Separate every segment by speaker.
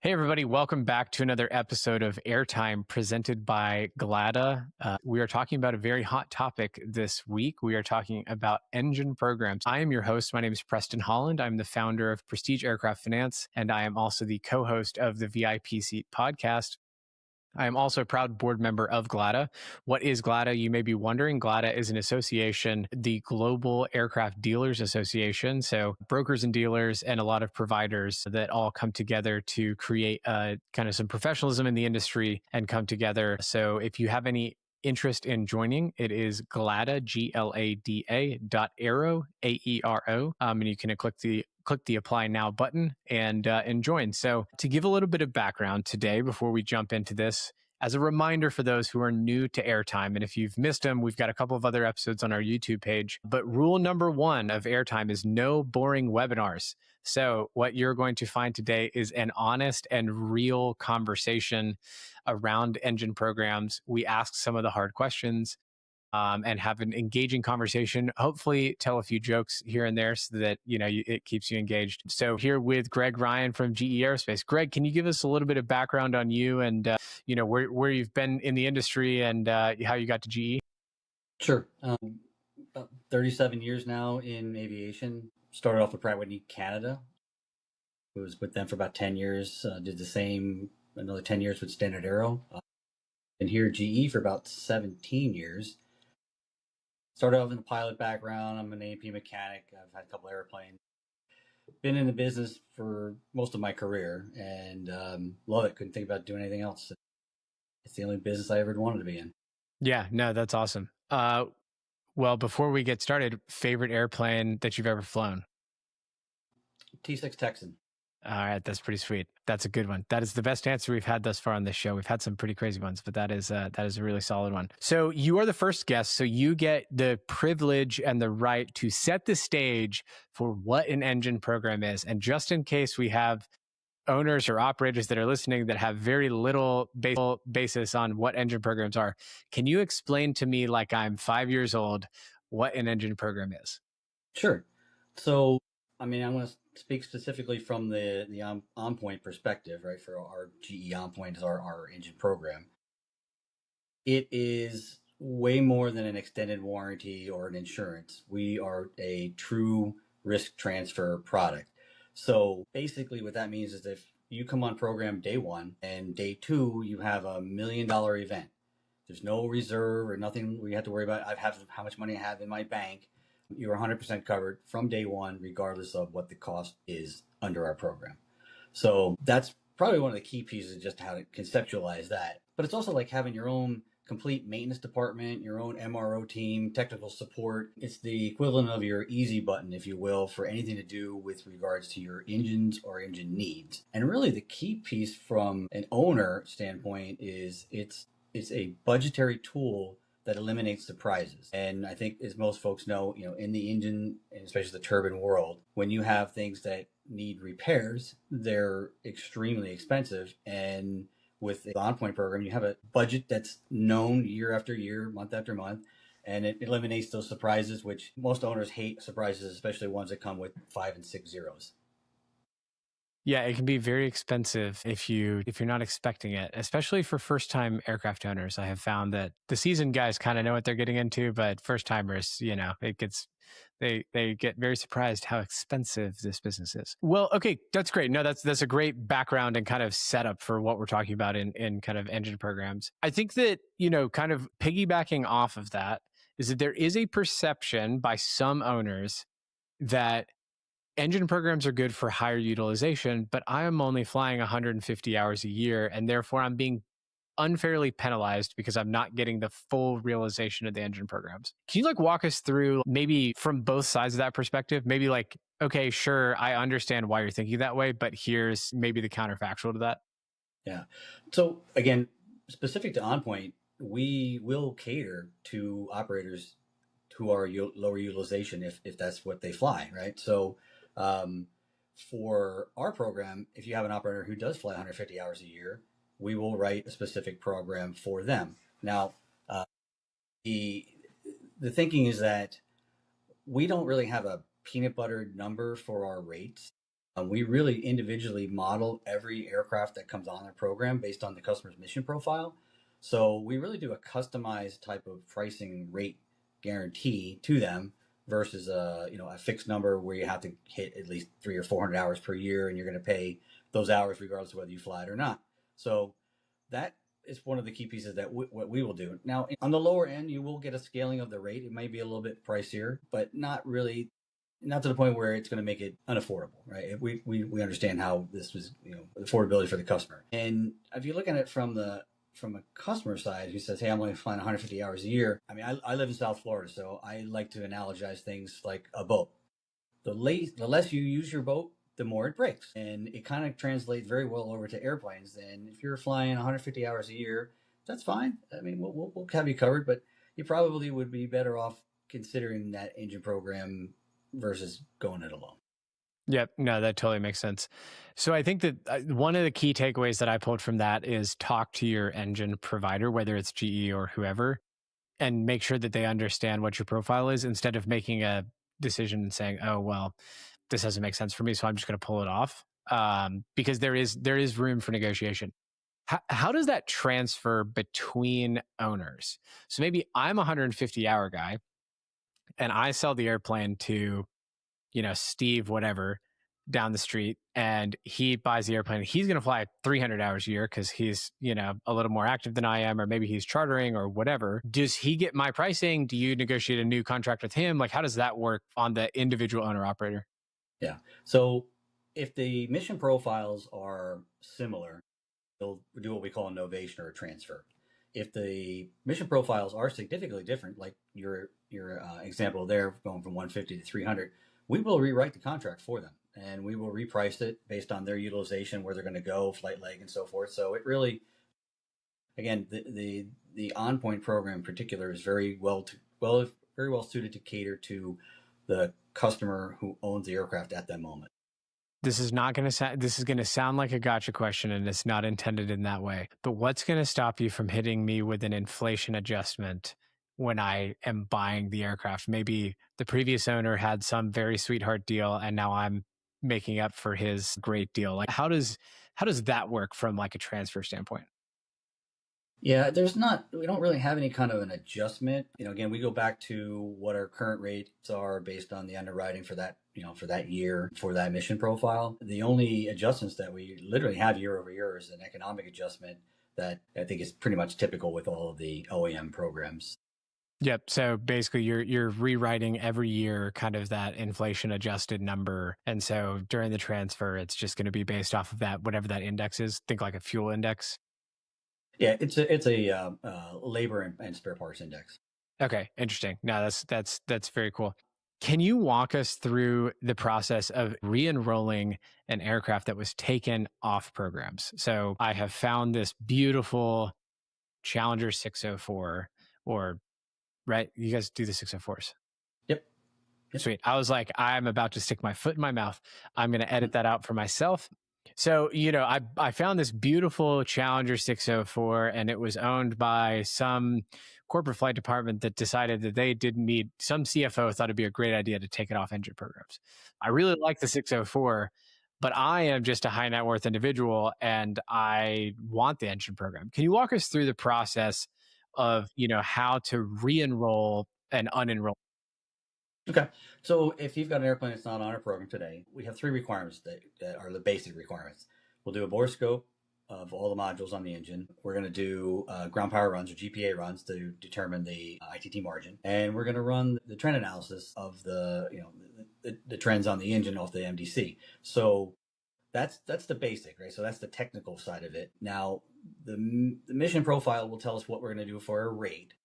Speaker 1: Hey, everybody, welcome back to another episode of Airtime presented by GLADA. We are talking about a very hot topic this week. We are talking about engine programs. I am your host. My name is Preston Holland. I'm the founder of Prestige Aircraft Finance, and I am also the co host of the VIP Seat podcast. I am also a proud board member of GLADA. What is GLADA? You may be wondering. GLADA is an association, the Global Aircraft Dealers Association. So brokers and dealers and a lot of providers that all come together to create kind of some professionalism in the industry and come together. So if you have any interest in joining, it is GLADA, GLADA .aero, AERO. And you can click the apply now button and join. So to give a little bit of background today, before we jump into this, as a reminder for those who are new to Airtime, and if you've missed them, we've got a couple of other episodes on our YouTube page. But rule number one of Airtime is no boring webinars. So what you're going to find today is an honest and real conversation around engine programs. We ask some of the hard questions. And have an engaging conversation, hopefully tell a few jokes here and there so that, it keeps you engaged. So here with Greg Ryan from GE Aerospace. Greg, can you give us a little bit of background on you and, where you've been in the industry and how you got to GE?
Speaker 2: Sure. About 37 years now in aviation. Started off with Pratt & Whitney Canada. Was with them for about 10 years. Did the same, another 10 years with Standard Aero. Been here at GE for about 17 years. Started off in the pilot background. I'm an A&P mechanic. I've had a couple airplanes. Been in the business for most of my career and love it. Couldn't think about doing anything else. It's the only business I ever wanted to be in.
Speaker 1: Yeah, no, that's awesome. Well, before we get started, favorite airplane that you've ever flown?
Speaker 2: T6 Texan.
Speaker 1: All right, that's pretty sweet. That's a good one. That is the best answer we've had thus far on this show. We've had some pretty crazy ones, but that is a really solid one. So you are the first guest, so you get the privilege and the right to set the stage for what an engine program is. And just in case we have owners or operators that are listening that have very little basis on what engine programs are, can you explain to me, like I'm 5 years old, what an engine program is?
Speaker 2: Sure. So, I'm going to speak specifically from the on-point perspective, right? For our GE on-point is our engine program. It is way more than an extended warranty or an insurance. We are a true risk transfer product. So basically what that means is if you come on program day one and day two, you have $1 million event. There's no reserve or nothing we have to worry about. I have how much money I have in my bank. You're 100% covered from day one, regardless of what the cost is under our program. So that's probably one of the key pieces, just how to conceptualize that. But it's also like having your own complete maintenance department, your own MRO team, technical support. It's the equivalent of your easy button, if you will, for anything to do with regards to your engines or engine needs. And really the key piece from an owner standpoint is it's a budgetary tool that eliminates surprises. And I think, as most folks know, in the engine, and especially the turbine world, when you have things that need repairs, they're extremely expensive. And with the on-point program, you have a budget that's known year after year, month after month, and it eliminates those surprises, which most owners hate surprises, especially ones that come with 5 and 6 zeros.
Speaker 1: Yeah, it can be very expensive if you're not expecting it, especially for first-time aircraft owners. I have found that the seasoned guys kind of know what they're getting into, but first-timers, they get very surprised how expensive this business is. Well, okay, that's great. No, that's a great background and kind of setup for what we're talking about in kind of engine programs. I think that, kind of piggybacking off of that is that there is a perception by some owners that engine programs are good for higher utilization, but I am only flying 150 hours a year, and therefore I'm being unfairly penalized because I'm not getting the full realization of the engine programs. Can you walk us through maybe from both sides of that perspective? Maybe okay, sure, I understand why you're thinking that way, but here's maybe the counterfactual to that.
Speaker 2: Yeah. So again, specific to OnPoint, we will cater to operators who are lower utilization if that's what they fly, right? So for our program, if you have an operator who does fly 150 hours a year, we will write a specific program for them. Now, the thinking is that we don't really have a peanut butter number for our rates. We really individually model every aircraft that comes on their program based on the customer's mission profile. So we really do a customized type of pricing rate guarantee to them versus a fixed number where you have to hit at least 300 or 400 hours per year, and you're going to pay those hours regardless of whether you fly it or not. So that is one of the key pieces that what we will do. Now, on the lower end, you will get a scaling of the rate. It may be a little bit pricier, but not really, not to the point where it's going to make it unaffordable, right? We understand how this was, affordability for the customer. And if you look at it from a customer side who says, hey, I'm only flying 150 hours a year. I mean, I live in South Florida, so I like to analogize things like a boat. The less you use your boat, the more it breaks. And it kind of translates very well over to airplanes. And if you're flying 150 hours a year, that's fine. I mean, we'll have you covered, but you probably would be better off considering that engine program versus going it alone.
Speaker 1: Yep. No, that totally makes sense. So I think that one of the key takeaways that I pulled from that is talk to your engine provider, whether it's GE or whoever, and make sure that they understand what your profile is instead of making a decision and saying, oh, well, this doesn't make sense for me, so I'm just going to pull it off. Because there is room for negotiation. How does that transfer between owners? So maybe I'm a 150 hour guy and I sell the airplane to, Steve, whatever, down the street, and he buys the airplane. He's going to fly 300 hours a year because he's, a little more active than I am, or maybe he's chartering or whatever. Does he get my pricing? Do you negotiate a new contract with him? Like, how does that work on the individual owner operator?
Speaker 2: Yeah. So if the mission profiles are similar, they'll do what we call a novation or a transfer. If the mission profiles are significantly different, like your example there, going from 150 to 300, we will rewrite the contract for them, and we will reprice it based on their utilization, where they're going to go, flight leg, and so forth. So it really, again, the on-point program in particular is very well suited to cater to the customer who owns the aircraft at that moment.
Speaker 1: This is going to sound like a gotcha question, and it's not intended in that way. But what's going to stop you from hitting me with an inflation adjustment when I am buying the aircraft? Maybe the previous owner had some very sweetheart deal, and now I'm making up for his great deal. Like, how does that work from like a transfer standpoint?
Speaker 2: Yeah, we don't really have any kind of an adjustment. Again, we go back to what our current rates are based on the underwriting for that, for that year, for that mission profile. The only adjustments that we literally have year over year is an economic adjustment that I think is pretty much typical with all of the OEM programs.
Speaker 1: Yep. So basically you're rewriting every year kind of that inflation adjusted number. And so during the transfer, it's just going to be based off of that, whatever that index is. Think like a fuel index.
Speaker 2: Yeah, it's a labor and spare parts index.
Speaker 1: Okay, interesting. No, that's very cool. Can you walk us through the process of re-enrolling an aircraft that was taken off programs? So I have found this beautiful Challenger 604, or right? You guys do the 604s.
Speaker 2: Yep.
Speaker 1: Sweet. I was like, I'm about to stick my foot in my mouth. I'm going to edit that out for myself. So, I found this beautiful Challenger 604, and it was owned by some corporate flight department that decided that they didn't need, some CFO thought it'd be a great idea to take it off engine programs. I really like the 604, but I am just a high net worth individual and I want the engine program. Can you walk us through the process of, how to re-enroll and unenroll?
Speaker 2: Okay. So if you've got an airplane that's not on our program today, we have three requirements that are the basic requirements. We'll do a bore scope of all the modules on the engine. We're going to do ground power runs or GPA runs to determine the ITT margin. And we're going to run the trend analysis of the trends on the engine off the MDC. So that's the basic, right? So that's the technical side of it. Now, the mission profile will tell us what we're going to do for a rate.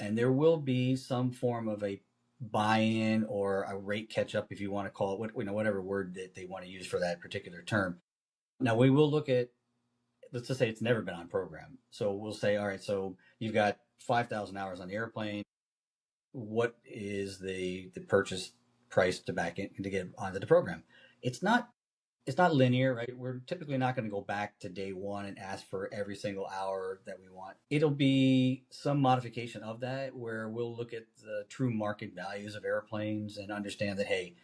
Speaker 2: And there will be some form of a buy-in or a rate catch-up, if you want to call it, whatever word that they want to use for that particular term. Now, we will look at, let's just say it's never been on program. So we'll say, all right, so you've got 5,000 hours on the airplane. What is the purchase price to back in to get onto the program? It's not linear, right? We're typically not going to go back to day one and ask for every single hour that we want. It'll be some modification of that where we'll look at the true market values of airplanes and understand that, hey,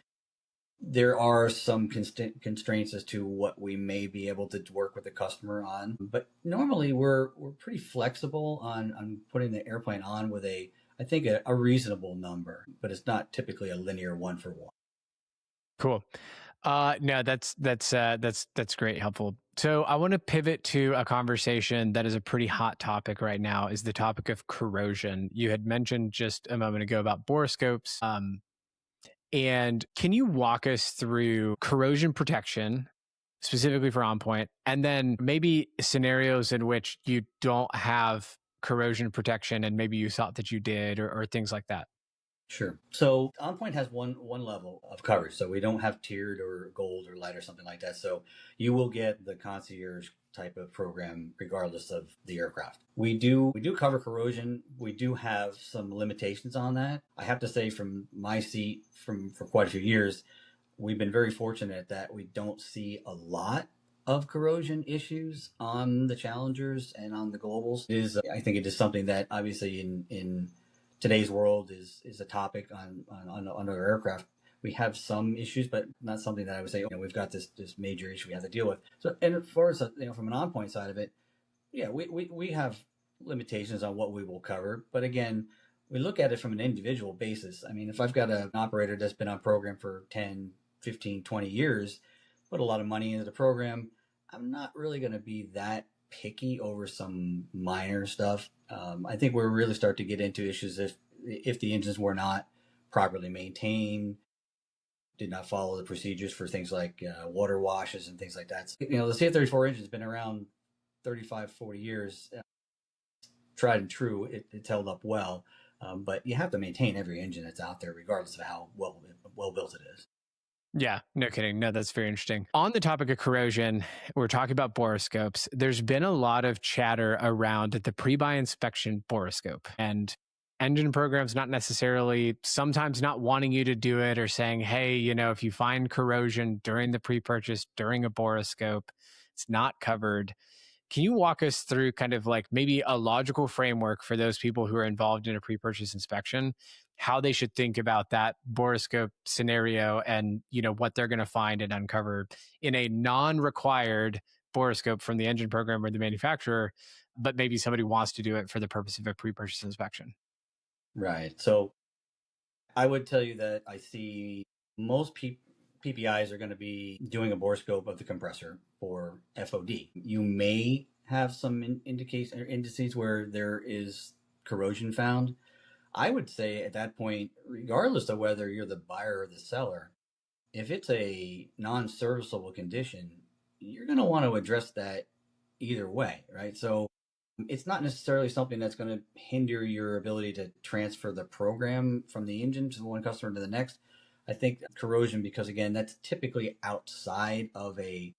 Speaker 2: There are some constraints as to what we may be able to work with the customer on, but normally we're pretty flexible on putting the airplane on with I think a reasonable number, but it's not typically a linear one for one.
Speaker 1: Cool. No, that's great, helpful. So I want to pivot to a conversation that is a pretty hot topic right now, is the topic of corrosion. You had mentioned just a moment ago about borescopes. And can you walk us through corrosion protection, specifically for OnPoint, and then maybe scenarios in which you don't have corrosion protection and maybe you thought that you did, or things like that?
Speaker 2: Sure. So OnPoint has one level of coverage, so we don't have tiered or gold or light or something like that. So you will get the concierge type of program regardless of the aircraft. We do cover corrosion. We do have some limitations on that. I have to say, from my seat, for quite a few years, we've been very fortunate that we don't see a lot of corrosion issues on the Challengers and on the Globals. I think it is something that obviously in today's world is a topic on our aircraft. We have some issues, but not something that I would say, we've got this major issue we have to deal with. So, and as far as, from an OnPoint side of it, yeah, we have limitations on what we will cover. But again, we look at it from an individual basis. I mean, if I've got an operator that's been on program for 10, 15, 20 years, put a lot of money into the program, I'm not really going to be that picky over some minor stuff. I think we're really start to get into issues if the engines were not properly maintained, did not follow the procedures for things like water washes and things like that. So, the CF34 engine has been around 35, 40 years, tried and true. It's held up well, but you have to maintain every engine that's out there, regardless of how well built it is.
Speaker 1: Yeah, no kidding. No, that's very interesting. On the topic of corrosion, we're talking about borescopes. There's been a lot of chatter around the pre-buy inspection borescope, and engine programs not necessarily, sometimes not wanting you to do it, or saying, hey, if you find corrosion during the pre-purchase, during a borescope, it's not covered. Can you walk us through kind of like maybe a logical framework for those people who are involved in a pre-purchase inspection, how they should think about that borescope scenario, and what they're going to find and uncover in a non-required borescope from the engine program or the manufacturer, but maybe somebody wants to do it for the purpose of a pre-purchase inspection?
Speaker 2: Right. So I would tell you that I see most PPIs are going to be doing a borescope of the compressor for FOD. You may have some indication or indices where there is corrosion found. I would say at that point, regardless of whether you're the buyer or the seller, if it's a non-serviceable condition, you're going to want to address that either way, right? So it's not necessarily something that's going to hinder your ability to transfer the program from the engine to one customer to the next. I think corrosion, because again, that's typically outside of a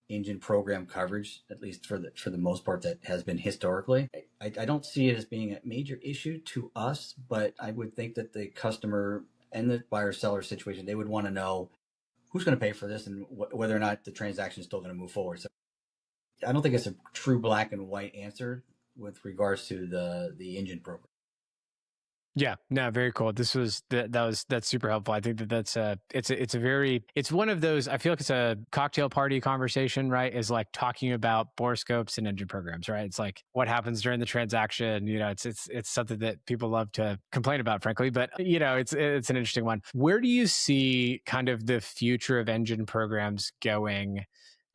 Speaker 2: engine program coverage, at least for the most part that has been historically. I don't see it as being a major issue to us, but I would think that the customer and the buyer seller situation, they would want to know who's going to pay for this and whether or not the transaction is still going to move forward. So I don't think it's a true black and white answer with regards to the engine program.
Speaker 1: Yeah, no, very cool. That's super helpful. I think it's one of those, I feel like it's a cocktail party conversation, right? Is like talking about borescopes and engine programs, right? It's like what happens during the transaction. It's something that people love to complain about, frankly, but it's an interesting one. Where do you see kind of the future of engine programs going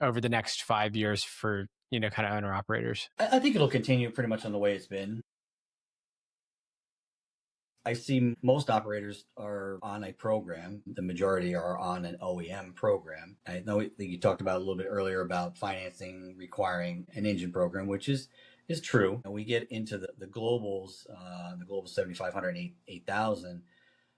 Speaker 1: over the next 5 years for kind of owner operators?
Speaker 2: I think it'll continue pretty much on the way it's been. I see most operators are on a program. The majority are on an OEM program. I know that you talked about a little bit earlier about financing requiring an engine program, which is true. And we get into the globals, the global 7,500 and 8,000.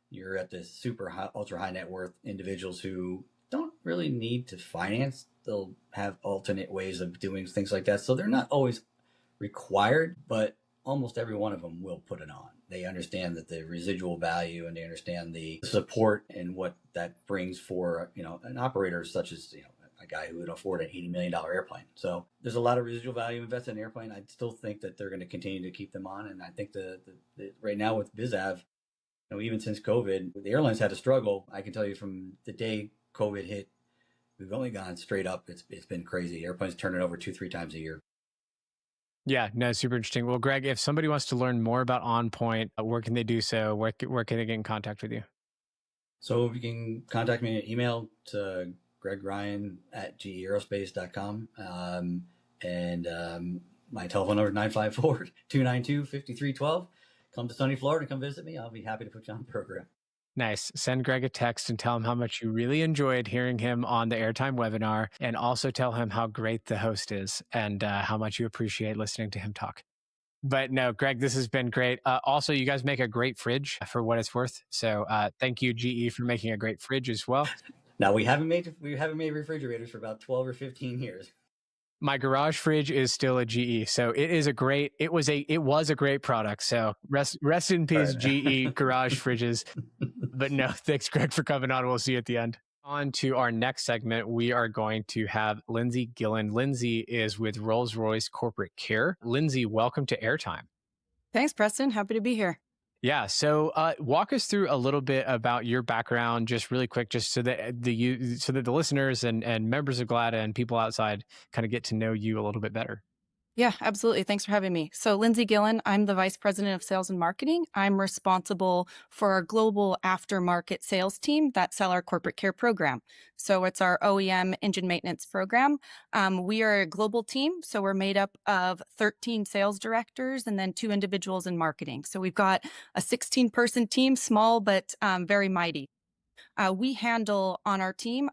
Speaker 2: You're at the super high, ultra high net worth individuals who don't really need to finance. They'll have alternate ways of doing things like that. So they're not always required, but almost every one of them will put it on. They understand that the residual value, and they understand the support and what that brings for an operator such as a guy who would afford an $80 million airplane. So there's a lot of residual value invested in an airplane. I still think that they're going to continue to keep them on, and I think the right now with BizAv, even since COVID, the airlines had to struggle. I can tell you from the day COVID hit, we've only gone straight up. It's been crazy. Airplanes turning over 2-3 times a year.
Speaker 1: Yeah, no, super interesting. Well, Greg, if somebody wants to learn more about OnPoint, where can they do so? Where can they get in contact with you?
Speaker 2: So you can contact me at email to gregryan@geaerospace.com. And my telephone number is 954-292-5312. Come to sunny Florida and come visit me. I'll be happy to put you on the program.
Speaker 1: Nice. Send Greg a text and tell him how much you really enjoyed hearing him on the Airtime webinar, and also tell him how great the host is and how much you appreciate listening to him talk. But no, Greg, this has been great. Also, you guys make a great fridge for what it's worth. So thank you, GE, for making a great fridge as well.
Speaker 2: Now we haven't made refrigerators for about 12 or 15 years.
Speaker 1: My garage fridge is still a GE, so it was a great product. So rest in peace,
Speaker 2: Right.
Speaker 1: GE garage fridges. But no, thanks, Greg, for coming on. We'll see you at the end. On to our next segment, we are going to have Lindsey Gillen. Lindsey is with Rolls Royce Corporate Care. Lindsey, welcome to Airtime.
Speaker 3: Thanks, Preston. Happy to be here.
Speaker 1: Yeah. So walk us through a little bit about your background, just really quick, just so that the listeners and members of GLADA and people outside kind of get to know you a little bit better.
Speaker 3: Yeah, absolutely. Thanks for having me. So Lindsey Gillen, I'm the Vice President of Sales and Marketing. I'm responsible for our global aftermarket sales team that sell our corporate care program. So it's our OEM engine maintenance program. We are a global team. So we're made up of 13 sales directors and then 2 individuals in marketing. So we've got a 16-person team, small, but very mighty. We handle on our team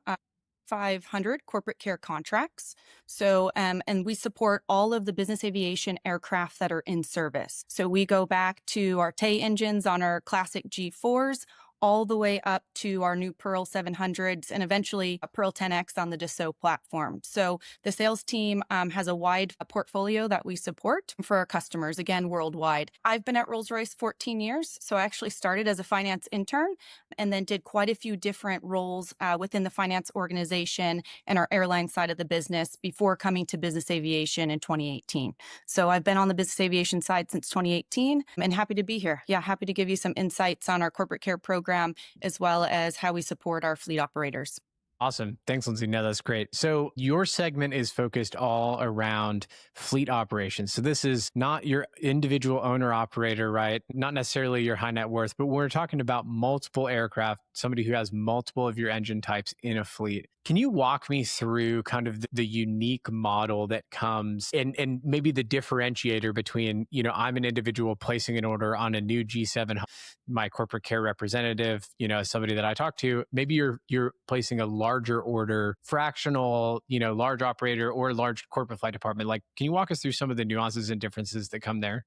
Speaker 3: 500 corporate care contracts. So, and we support all of the business aviation aircraft that are in service. So we go back to our TAE engines on our classic G4s, all the way up to our new Pearl 700s and eventually a Pearl 10X on the Dassault platform. So the sales team has a wide portfolio that we support for our customers, again, worldwide. I've been at Rolls Royce 14 years. So I actually started as a finance intern and then did quite a few different roles within the finance organization and our airline side of the business before coming to business aviation in 2018. So I've been on the business aviation side since 2018 and happy to be here. Yeah, happy to give you some insights on our corporate care program as well as how we support our fleet operators.
Speaker 1: Awesome. Thanks, Lindsey. No, that's great. So your segment is focused all around fleet operations. So this is not your individual owner operator, right? Not necessarily your high net worth, but we're talking about multiple aircraft, somebody who has multiple of your engine types in a fleet. Can you walk me through kind of the unique model that comes and maybe the differentiator between, I'm an individual placing an order on a new G7, my corporate care representative, somebody that I talk to, maybe you're placing a larger order, fractional, large operator or large corporate flight department. Like, can you walk us through some of the nuances and differences that come there?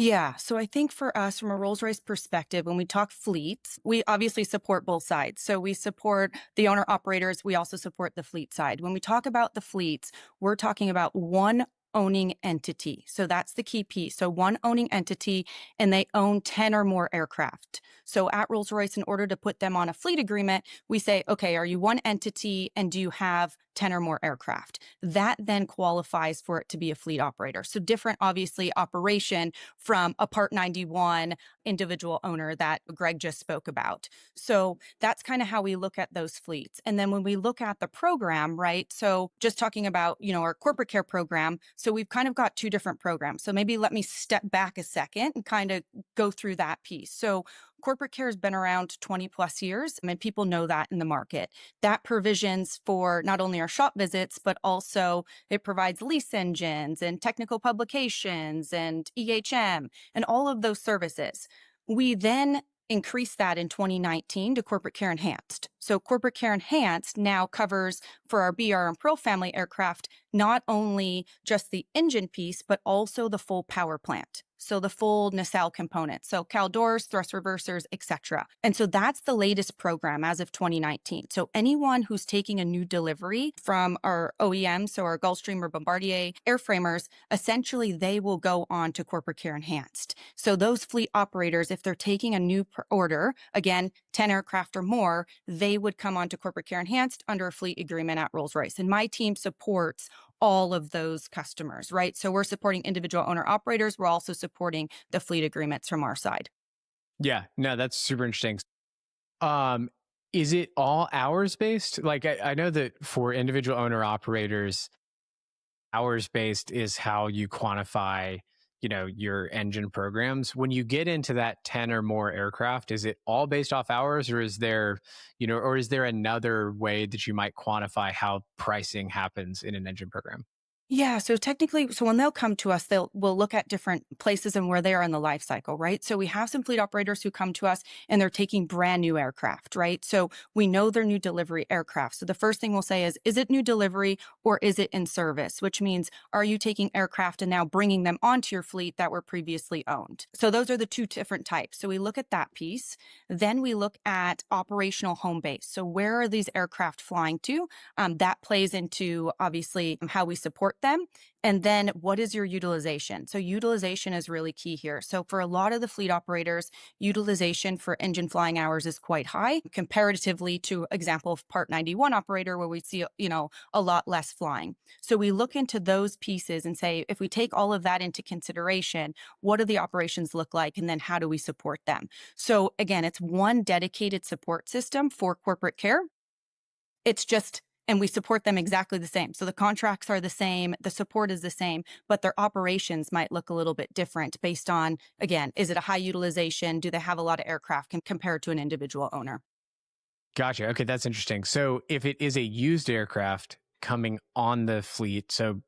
Speaker 3: Yeah. So I think for us, from a Rolls Royce perspective, when we talk fleets, we obviously support both sides. So we support the owner operators. We also support the fleet side. When we talk about the fleets, we're talking about one owning entity. So that's the key piece. So one owning entity, and they own 10 or more aircraft. So at Rolls Royce, in order to put them on a fleet agreement, we say, okay, are you one entity and do you have 10 or more aircraft? That then qualifies for it to be a fleet operator. So different, obviously, operation from a Part 91 individual owner that Greg just spoke about. So that's kind of how we look at those fleets. And then when we look at the program, right? So just talking about, our corporate care program. So we've kind of got 2 different programs. So maybe let me step back a second and kind of go through that piece. So corporate care has been around 20 plus years. I mean, people know that in the market. That provisions for not only our shop visits, but also it provides lease engines and technical publications and EHM and all of those services. We then increased that in 2019 to Corporate Care Enhanced. So Corporate Care Enhanced now covers for our BR and Pearl family aircraft, not only just the engine piece, but also the full power plant. So the full nacelle component. So cowl doors, thrust reversers, etc. And so that's the latest program as of 2019. So anyone who's taking a new delivery from our OEM, so our Gulfstream or Bombardier airframers, essentially they will go on to Corporate Care Enhanced. So those fleet operators, if they're taking a new order, again, 10 aircraft or more, they would come on to Corporate Care Enhanced under a fleet agreement at Rolls Royce. And my team supports all of those customers, right? So we're supporting individual owner operators. We're also supporting the fleet agreements from our side.
Speaker 1: Yeah, no, that's super interesting. Um, Is it all hours based? Like I know that for individual owner operators, hours based is how you quantify, your engine programs. When you get into that 10 or more aircraft, is it all based off hours, or is there another way that you might quantify how pricing happens in an engine program?
Speaker 3: Yeah, so technically, so when they'll come to us, we'll look at different places and where they are in the life cycle, right? So we have some fleet operators who come to us and they're taking brand new aircraft, right? So we know they're new delivery aircraft. So the first thing we'll say is it new delivery or is it in service? Which means, are you taking aircraft and now bringing them onto your fleet that were previously owned? So those are the two different types. So we look at that piece. Then we look at operational home base. So where are these aircraft flying to? That plays into obviously how we support them. And then what is your utilization? So utilization is really key here. So for a lot of the fleet operators, utilization for engine flying hours is quite high comparatively to example of Part 91 operator where we see, a lot less flying. So we look into those pieces and say, if we take all of that into consideration, what do the operations look like? And then how do we support them? So again, it's one dedicated support system for corporate care. It's just, and we support them exactly the same. So the contracts are the same, the support is the same, but their operations might look a little bit different based on, again, is it a high utilization? Do they have a lot of aircraft compared to an individual owner?
Speaker 1: Gotcha. Okay, that's interesting. So if it is a used aircraft coming on the fleet, so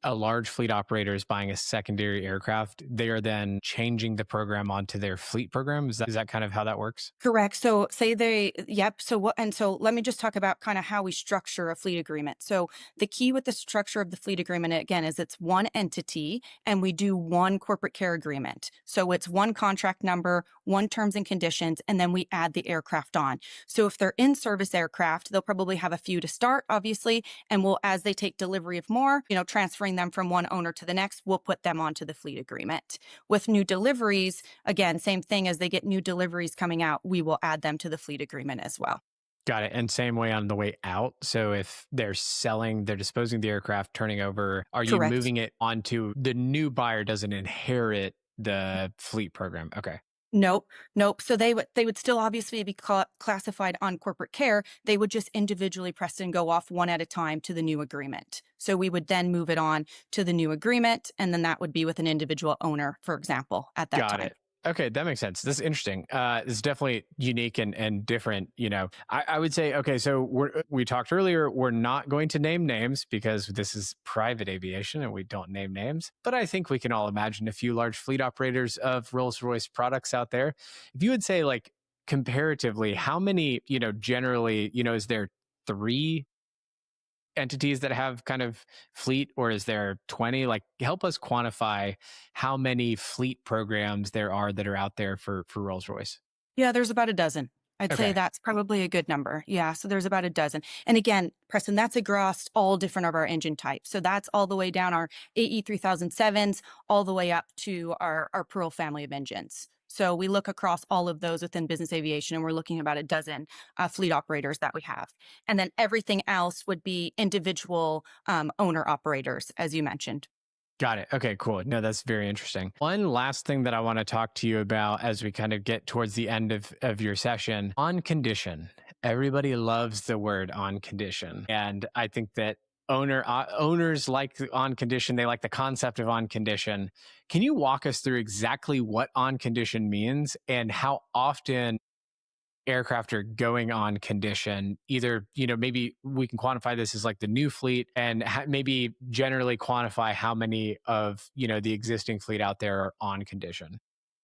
Speaker 1: a large fleet operator is buying a secondary aircraft, they are then changing the program onto their fleet program. Is that kind of how that works?
Speaker 3: Correct. So say yep. So what, and so let me just talk about kind of how we structure a fleet agreement. So the key with the structure of the fleet agreement, again, is it's one entity and we do one corporate care agreement. So it's one contract number, one terms and conditions, and then we add the aircraft on. So if they're in service aircraft, they'll probably have a few to start, obviously, and we'll, as they take delivery of more, transferring them from one owner to the next, we'll put them onto the fleet agreement. With new deliveries, again, same thing, as they get new deliveries coming out, we will add them to the fleet agreement as well.
Speaker 1: Got it. And same way on the way out. So if they're disposing the aircraft, turning over, are you
Speaker 3: Correct.
Speaker 1: moving it onto the new buyer doesn't inherit the fleet program? Okay.
Speaker 3: Nope, nope. So they would still obviously be classified on corporate care. They would just individually, Preston, go off one at a time to the new agreement. So we would then move it on to the new agreement, and then that would be with an individual owner, for example, at that
Speaker 1: Got
Speaker 3: time.
Speaker 1: it. Okay, that makes sense. This is interesting. This is definitely unique and different. I would say, okay, so we talked earlier, we're not going to name names because this is private aviation and we don't name names. But I think we can all imagine a few large fleet operators of Rolls Royce products out there. If you would say, like, comparatively, how many, generally, is there three entities that have kind of fleet, or is there 20? Like, help us quantify how many fleet programs there are that are out there for Rolls-Royce.
Speaker 3: Yeah, there's about a dozen. I'd say
Speaker 1: Okay.
Speaker 3: that's probably a good number. Yeah, so there's about a dozen. And again, Preston, that's across all different of our engine types. So that's all the way down our AE 3007s, all the way up to our Pearl family of engines. So we look across all of those within business aviation, and we're looking about a dozen fleet operators that we have. And then everything else would be individual owner operators, as you mentioned.
Speaker 1: Got it. Okay, cool. No, that's very interesting. One last thing that I want to talk to you about as we kind of get towards the end of your session, on condition. Everybody loves the word on condition. And I think that owners like on condition. They like the concept of on condition. Can you walk us through exactly what on condition means and how often aircraft are going on condition? Either, maybe we can quantify this as like the new fleet, and maybe generally quantify how many of, the existing fleet out there are on condition.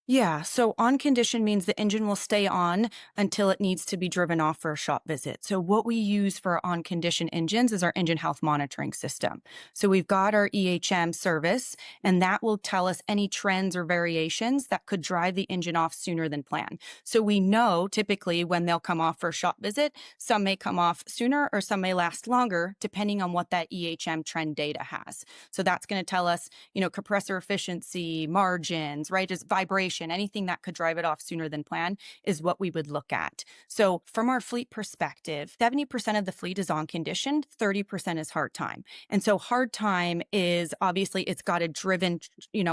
Speaker 3: Yeah, so on condition means the engine will stay on until it needs to be driven off for a shop visit. So what we use for on condition engines is our engine health monitoring system. So we've got our EHM service, and that will tell us any trends or variations that could drive the engine off sooner than planned. So we know typically when they'll come off for a shop visit, some may come off sooner or some may last longer, depending on what that EHM trend data has. So that's going to tell us, compressor efficiency, margins, right? Just vibration, vibration, anything that could drive it off sooner than planned is what we would look at. So from our fleet perspective, 70% of the fleet is on condition, 30% is hard time. And so hard time is obviously it's got a driven,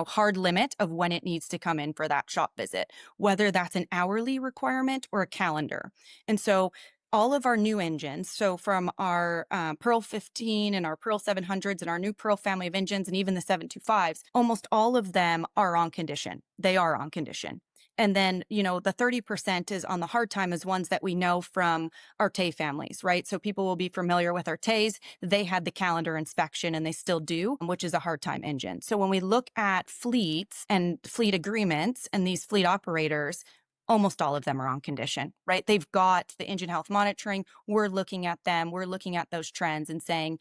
Speaker 3: hard limit of when it needs to come in for that shop visit, whether that's an hourly requirement or a calendar. And so all of our new engines, so from our Pearl 15 and our Pearl 700s and our new Pearl family of engines and even the 725s, almost all of them are on condition. They are on condition. And then, the 30% is on the hard time is ones that we know from our TAY families, right? So people will be familiar with our TAYs. They had the calendar inspection and they still do, which is a hard time engine. So when we look at fleets and fleet agreements and these fleet operators, almost all of them are on condition, right? They've got the engine health monitoring. We're looking at them. We're looking at those trends and saying,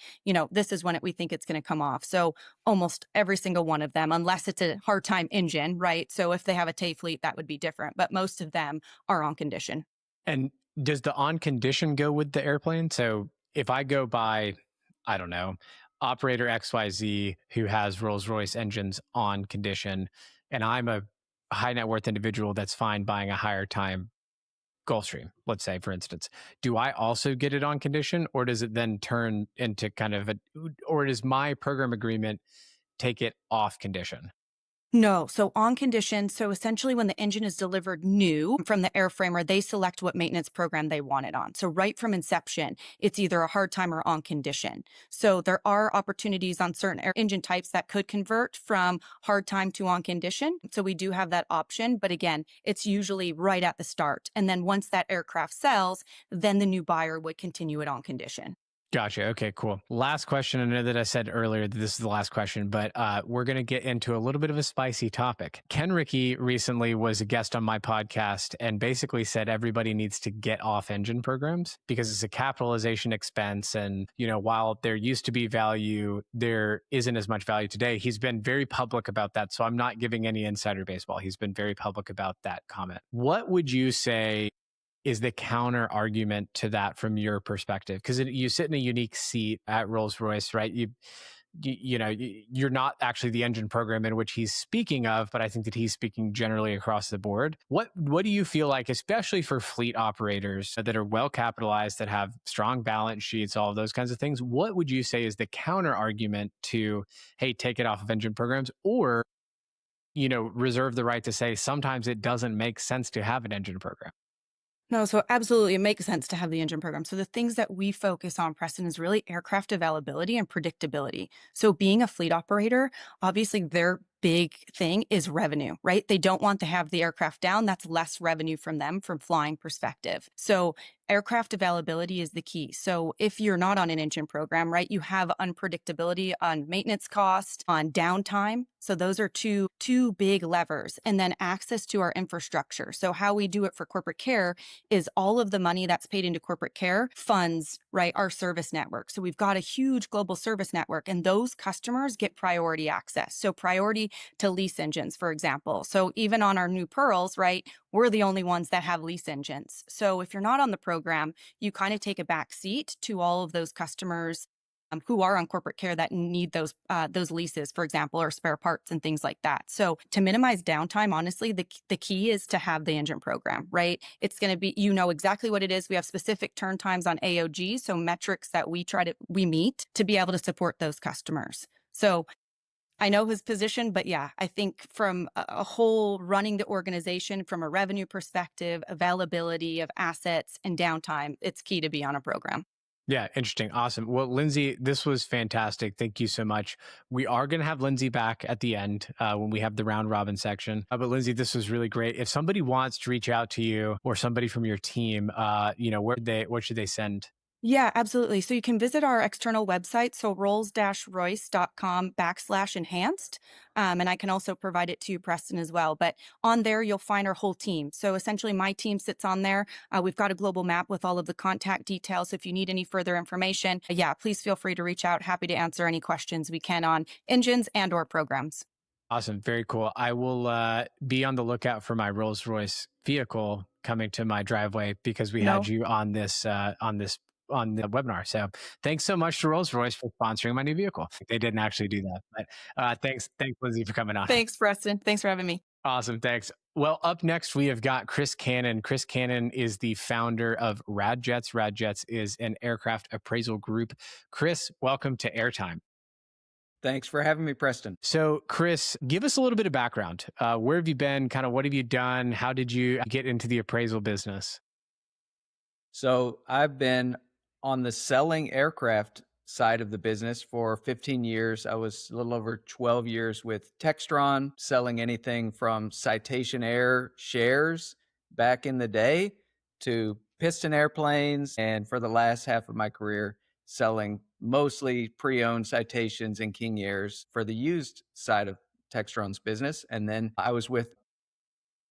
Speaker 3: this is when we think it's going to come off. So almost every single one of them, unless it's a hard time engine, right? So if they have a TAY fleet, that would be different. But most of them are on condition.
Speaker 1: And does the on condition go with the airplane? So if I go by, I don't know, operator XYZ who has Rolls Royce engines on condition, and I'm a high net worth individual that's fine buying a higher time Gulfstream, let's say, for instance, do I also get it on condition, or does it then turn into or does my program agreement take it off condition?
Speaker 3: No. So on condition, so essentially when the engine is delivered new from the airframer, they select what maintenance program they want it on. So right from inception, it's either a hard time or on condition. So there are opportunities on certain engine types that could convert from hard time to on condition. So we do have that option. But again, it's usually right at the start. And then once that aircraft sells, then the new buyer would continue it on condition.
Speaker 1: Gotcha. Okay, cool. Last question. I know that I said earlier that this is the last question, but we're going to get into a little bit of a spicy topic. Ken Rickey recently was a guest on my podcast and basically said everybody needs to get off engine programs because it's a capitalization expense. And, while there used to be value, there isn't as much value today. He's been very public about that. So I'm not giving any insider baseball. He's been very public about that comment. What would you say is the counter argument to that from your perspective? Because you sit in a unique seat at Rolls Royce, right? You're not actually the engine program in which he's speaking of, but I think that he's speaking generally across the board. What do you feel like, especially for fleet operators that are well capitalized, that have strong balance sheets, all of those kinds of things? What would you say is the counter argument to, hey, take it off of engine programs, or reserve the right to say sometimes it doesn't make sense to have an engine program?
Speaker 3: No, so absolutely, it makes sense to have the engine program. So the things that we focus on, Preston, is really aircraft availability and predictability. So being a fleet operator, obviously their big thing is revenue, right? They don't want to have the aircraft down. That's less revenue from them from flying perspective. So aircraft availability is the key. So if you're not on an engine program, right, you have unpredictability on maintenance cost, on downtime. So those are two big levers. And then access to our infrastructure. So how we do it for corporate care is all of the money that's paid into corporate care funds, right, our service network. So we've got a huge global service network, and those customers get priority access. So priority to lease engines, for example. So even on our new Pearls, right, we're the only ones that have lease engines. So if you're not on the program, you kind of take a back seat to all of those customers who are on corporate care that need those leases, for example, or spare parts and things like that. So to minimize downtime, honestly, the key is to have the engine program, right? It's going to be, exactly what it is. We have specific turn times on AOG, so metrics that we meet to be able to support those customers. So I know his position, but yeah, I think from a whole running the organization from a revenue perspective, availability of assets and downtime, it's key to be on a program.
Speaker 1: Yeah, interesting. Awesome. Well, Lindsey, this was fantastic. Thank you so much. We are going to have Lindsey back at the end when we have the round robin section. But Lindsey, this was really great. If somebody wants to reach out to you or somebody from your team, what should they send?
Speaker 3: Yeah, absolutely. So you can visit our external website, so rolls-royce.com/enhanced. And I can also provide it to you, Preston, as well. But on there, you'll find our whole team. So essentially, my team sits on there. We've got a global map with all of the contact details. So if you need any further information, please feel free to reach out. Happy to answer any questions we can on engines and or programs.
Speaker 1: Awesome. Very cool. I will be on the lookout for my Rolls Royce vehicle coming to my driveway because we had you on the webinar. So thanks so much to Rolls Royce for sponsoring my new vehicle. They didn't actually do that, but thanks Lindsey for coming on.
Speaker 3: Thanks, Preston. Thanks for having me.
Speaker 1: Awesome. Thanks. Well, up next, we have got Chris Canon. Chris Canon is the founder of RAD Jets. RAD Jets is an aircraft appraisal group. Chris, welcome to Airtime.
Speaker 4: Thanks for having me, Preston.
Speaker 1: So, Chris, give us a little bit of background. Where have you been? Kind of what have you done? How did you get into the appraisal business?
Speaker 4: So I've been on the selling aircraft side of the business for 15 years. I was a little over 12 years with Textron, selling anything from Citation Air shares back in the day to piston airplanes. And for the last half of my career, selling mostly pre-owned Citations and King Airs for the used side of Textron's business. And then I was with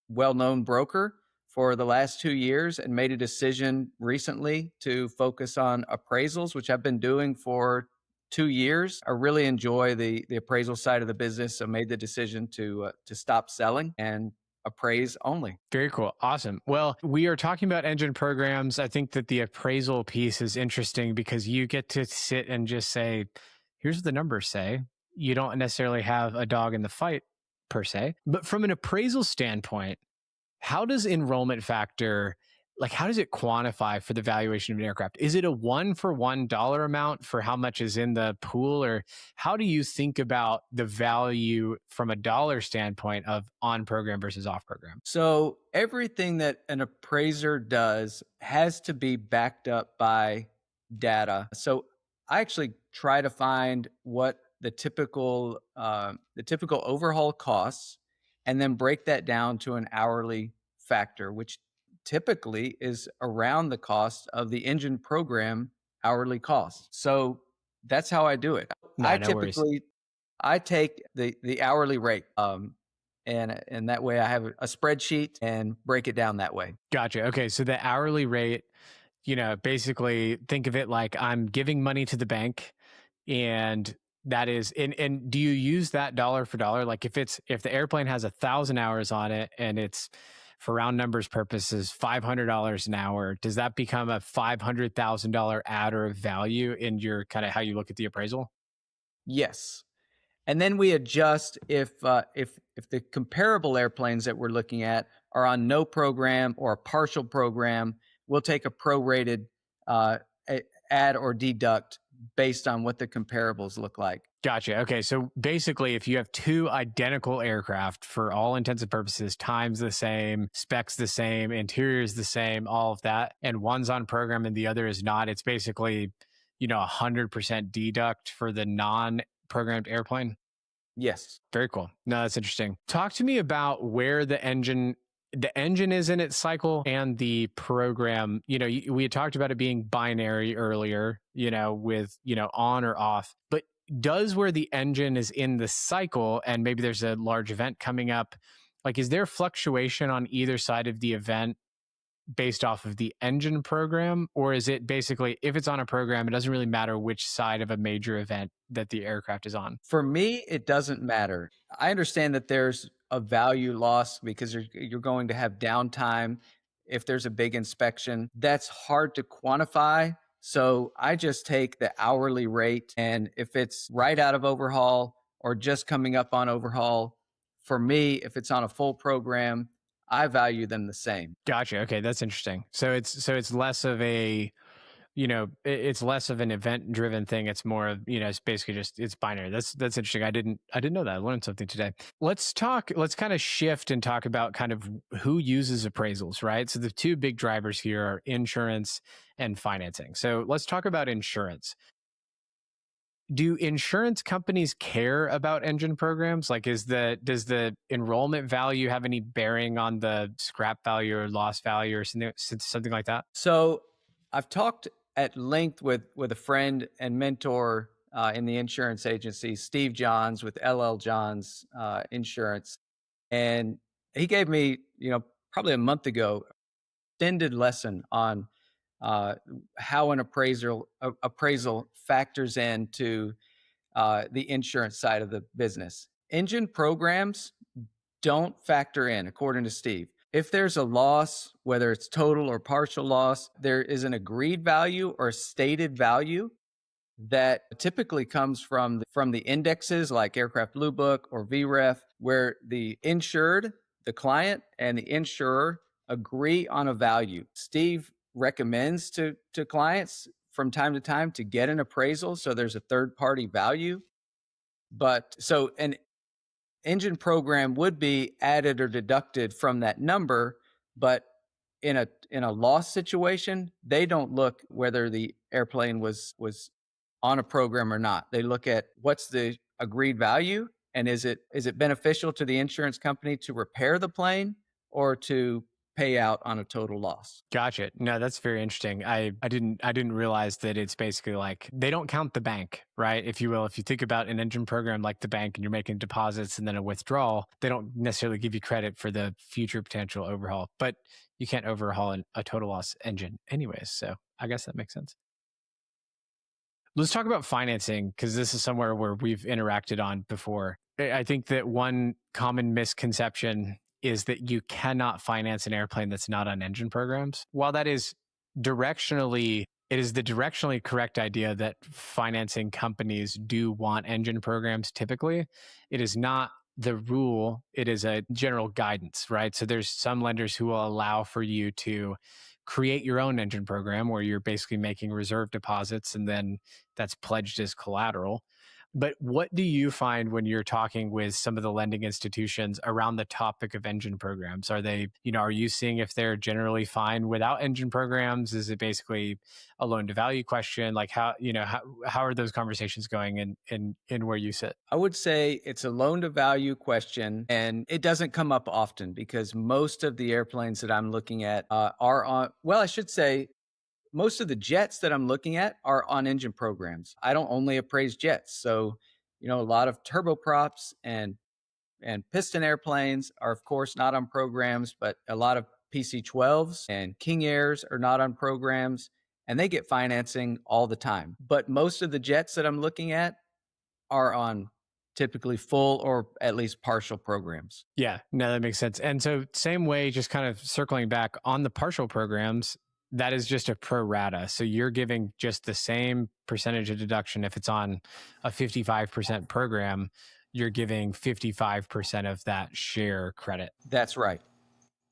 Speaker 4: well-known broker for the last 2 years and made a decision recently to focus on appraisals, which I've been doing for 2 years. I really enjoy the appraisal side of the business, so made the decision to stop selling and appraise only.
Speaker 1: Very cool. Awesome. Well, we are talking about engine programs. I think that the appraisal piece is interesting because you get to sit and just say, here's what the numbers say. You don't necessarily have a dog in the fight per se, but from an appraisal standpoint, how does enrollment factor, like how does it quantify for the valuation of an aircraft? Is it a $1-for-$1 amount for how much is in the pool? Or how do you think about the value from a dollar standpoint of on program versus off program?
Speaker 4: So everything that an appraiser does has to be backed up by data. So I actually try to find what the typical overhaul costs, and then break that down to an hourly factor, which typically is around the cost of the engine program hourly cost. So that's how I do it. I take the hourly rate, and that way I have a spreadsheet and break it down that way.
Speaker 1: Gotcha. Okay, so the hourly rate, basically think of it like I'm giving money to the bank, and that is, and do you use that dollar for dollar? Like if the airplane has 1,000 hours on it and it's, for round numbers purposes, $500 an hour, does that become a $500,000 adder of value in your kind of how you look at the appraisal?
Speaker 4: Yes. And then we adjust if the comparable airplanes that we're looking at are on no program or a partial program, we'll take a prorated add or deduct based on what the comparables look like.
Speaker 1: Gotcha. Okay. So basically, if you have two identical aircraft for all intents and purposes, time's the same, specs the same, interior's the same, all of that, and one's on program and the other is not, it's basically, 100% deduct for the non-programmed airplane?
Speaker 4: Yes.
Speaker 1: Very cool. No, that's interesting. Talk to me about where the engine is in its cycle and the program. We had talked about it being binary earlier, with, on or off, but does where the engine is in the cycle and maybe there's a large event coming up, like, is there fluctuation on either side of the event based off of the engine program? Or is it basically, if it's on a program, it doesn't really matter which side of a major event that the aircraft is on?
Speaker 4: For me, it doesn't matter. I understand that there's a value loss because you're going to have downtime if there's a big inspection. That's hard to quantify. So I just take the hourly rate, and if it's right out of overhaul or just coming up on overhaul, for me, if it's on a full program, I value them the same.
Speaker 1: Gotcha. Okay, that's interesting. So it's less of a, it's less of an event-driven thing. It's more of, it's basically just, it's binary. That's interesting. I didn't know that. I learned something today. Let's kind of shift and talk about kind of who uses appraisals, right? So the two big drivers here are insurance and financing. So let's talk about insurance. Do insurance companies care about engine programs? Like, does the enrollment value have any bearing on the scrap value or loss value or something like that?
Speaker 4: So I've talked at length with a friend and mentor in the insurance agency, Steve Johns with LL Johns Insurance. And he gave me, probably a month ago, extended lesson on how an appraisal factors into the insurance side of the business. Engine programs don't factor in, according to Steve. If there's a loss, whether it's total or partial loss, there is an agreed value or stated value that typically comes from the indexes like Aircraft Blue Book or VREF, where the insured, the client and the insurer agree on a value. Steve recommends to clients from time to time to get an appraisal, so there's a third-party value. But so an engine program would be added or deducted from that number, but in a loss situation, they don't look whether the airplane was on a program or not. They look at what's the agreed value, and is it beneficial to the insurance company to repair the plane or to pay out on a total loss.
Speaker 1: Gotcha. No, that's very interesting. I didn't realize that it's basically like they don't count the bank, right? If you will, if you think about an engine program like the bank and you're making deposits and then a withdrawal, they don't necessarily give you credit for the future potential overhaul, but you can't overhaul a total loss engine anyways. So I guess that makes sense. Let's talk about financing, because this is somewhere where we've interacted on before. I think that one common misconception is that you cannot finance an airplane that's not on engine programs. While that is it is the directionally correct idea that financing companies do want engine programs typically, it is not the rule. It is a general guidance, right? So there's some lenders who will allow for you to create your own engine program where you're basically making reserve deposits and then that's pledged as collateral. But what do you find when you're talking with some of the lending institutions around the topic of engine programs? Are they, are you seeing if they're generally fine without engine programs? Is it basically a loan to value question? Like how are those conversations going in where you sit?
Speaker 4: I would say it's a loan to value question, and it doesn't come up often because most of the airplanes that I'm looking at are on, well, I should say, most of the jets that I'm looking at are on engine programs. I don't only appraise jets. So, a lot of turboprops and piston airplanes are, of course, not on programs, but a lot of PC-12s and King Airs are not on programs, and they get financing all the time. But most of the jets that I'm looking at are on typically full or at least partial programs.
Speaker 1: Yeah, no, that makes sense. And so same way, just kind of circling back on the partial programs, that is just a pro rata. So you're giving just the same percentage of deduction. If it's on a 55% program, you're giving 55% of that share credit.
Speaker 4: That's right.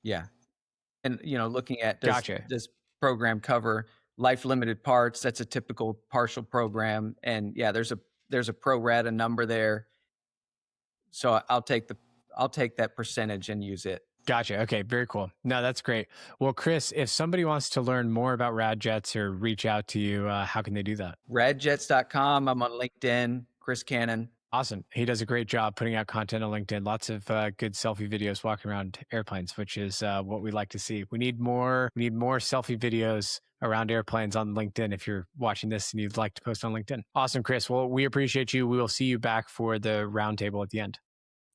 Speaker 4: Yeah. And, looking at does program cover life limited parts? That's a typical partial program. And yeah, there's a pro rata number there. So I'll take that percentage and use it.
Speaker 1: Gotcha. Okay. Very cool. No, that's great. Well, Chris, if somebody wants to learn more about RAD Jets or reach out to you, how can they do that?
Speaker 4: radjets.com. I'm on LinkedIn, Chris Canon.
Speaker 1: Awesome. He does a great job putting out content on LinkedIn. Lots of good selfie videos walking around airplanes, which is what we like to see. We need more selfie videos around airplanes on LinkedIn if you're watching this and you'd like to post on LinkedIn. Awesome, Chris. Well, we appreciate you. We will see you back for the roundtable at the end.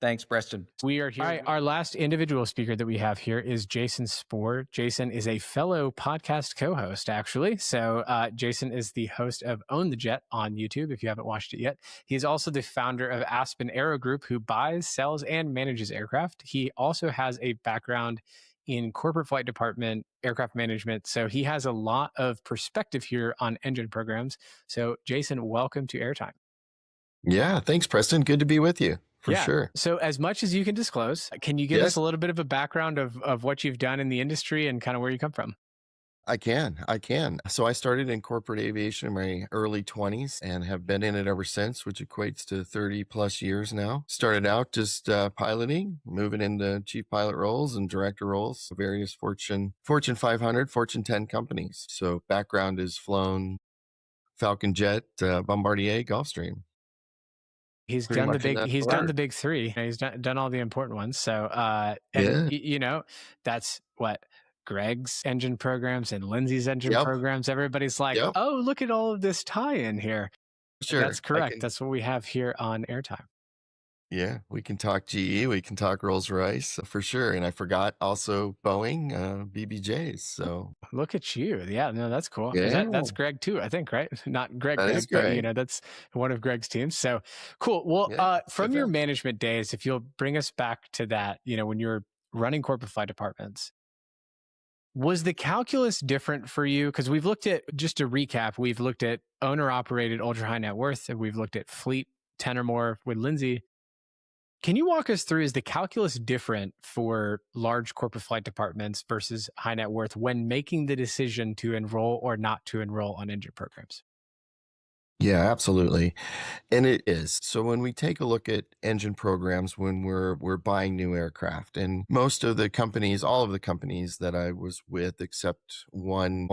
Speaker 4: Thanks, Preston.
Speaker 1: We are here. All right, our last individual speaker that we have here is Jason Spoor. Jason is a fellow podcast co-host, actually. So Jason is the host of Own the Jet on YouTube, if you haven't watched it yet. He's also the founder of Aspen Aero Group, who buys, sells, and manages aircraft. He also has a background in corporate flight department, aircraft management. So he has a lot of perspective here on engine programs. So Jason, welcome to Airtime.
Speaker 5: Yeah, thanks, Preston. Good to be with you. For sure.
Speaker 1: So as much as you can disclose, can you give us a little bit of a background of what you've done in the industry and kind of where you come from?
Speaker 5: I can. So I started in corporate aviation in my early 20s and have been in it ever since, which equates to 30 plus years now. Started out just piloting, moving into chief pilot roles and director roles, various Fortune 500, Fortune 10 companies. So background is flown Falcon Jet, Bombardier, Gulfstream.
Speaker 1: He's done the big three. He's done all the important ones. So, that's what Greg's engine programs and Lindsey's engine programs. Everybody's like, oh, look at all of this tie in here.
Speaker 5: Sure.
Speaker 1: That's correct. That's what we have here on Airtime.
Speaker 5: Yeah, we can talk GE, we can talk Rolls Royce for sure. And I forgot also Boeing, BBJs. So
Speaker 1: look at you. Yeah, no, that's cool.
Speaker 5: Yeah.
Speaker 1: That's Greg too, I think, right? Not Greg,
Speaker 5: Greg,
Speaker 1: but that's one of Greg's teams. So cool. Well, from your management days, if you'll bring us back to that, when you're running corporate flight departments, was the calculus different for you? Because we've looked at, just to recap, we've looked at owner operated ultra high net worth, and we've looked at fleet 10 or more with Lindsey. Can you walk us through, is the calculus different for large corporate flight departments versus high net worth when making the decision to enroll or not to enroll on engine programs?
Speaker 5: Yeah, absolutely. And it is. So when we take a look at engine programs, when we're buying new aircraft, and most of the companies, all of the companies that I was with, except one